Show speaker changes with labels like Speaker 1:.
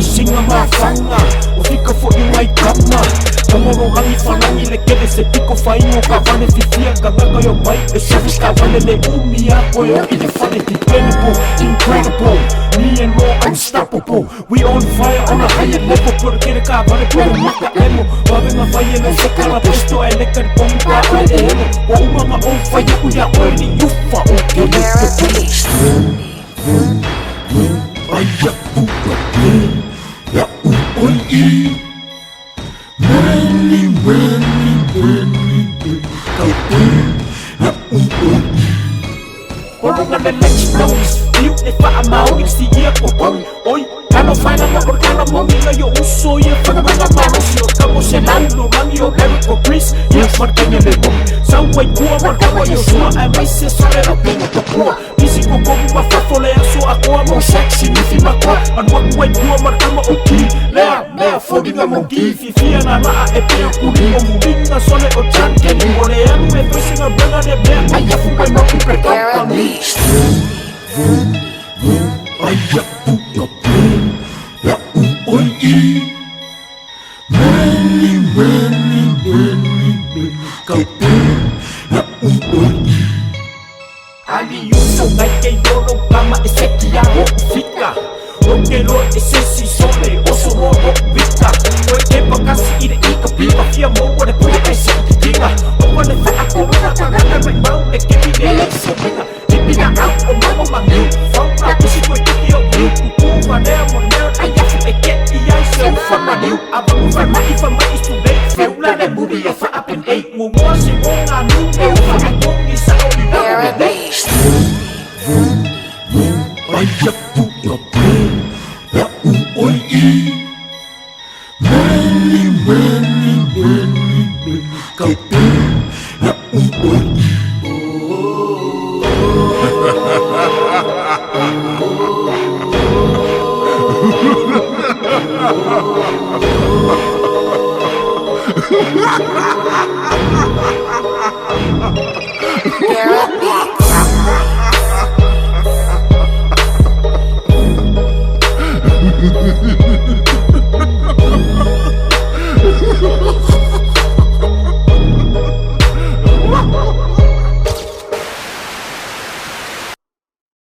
Speaker 1: singa mafanga o fika fo i mai kama Tomoro hangi whanangi le kere se piko whaingo ka wane fifia ka ngaka yo mai e sofi ka wane le umi a koe o i le whane dependable, incredible Me and Raw unstoppable We on fire on a higher level Pura kere ka wane pura maka emo Wawenga whaie no whakara pesto e lekari pongu ka ai e emo O umanga o whaia uia oe ni ufa o ke leke pene Aia puka pe Ya u oi I Many Kau pe Ya u oi I Porunga le lechi nomis Fiu e wha maoni si ia o pong Oi, kano whaina ma or kano mongi na yo uso ia whakawanga marosi o kamo se laulo rangi o Eric o Chris Ia wharkanya le mongi Sauwai kua markawa yo sua e mai se sore o pingo to kua Pisi ko komu ma whafole aso a koa mo sexy nifi ma koa Anwaku wai kua markama o ki Lea whodinga mo ki Fifia na raa e pea kuri o muringa sole o chankeni Ore anu e whesinga branga ne bea Aia fukai maku prekauka mi Aia puka pe Ya u oi I Many Kau pe Ya u oi I Ali uso ngai kei doro kama e seki a o fika Rokero e sesi sole oso ro o vika Oe ke pakasi I re ika pipa fia mo ore pua e se iti tinga Oa le wha ako ura karana mai mau e ke pide e se tinga Pina out o mama mangiu Whaura kusi koe tiki o liu Kuku whanea mo nea ai afu e ke I ai se ufa maniu Ava ufa mai is too late Feula le muri e wha apen ei Mumua se o ngā nu e ufa e kongi sa o I rau e nei Aia puka pe Ya u oi I Many Kau pe Ya u oi I
Speaker 2: Garrett Beats.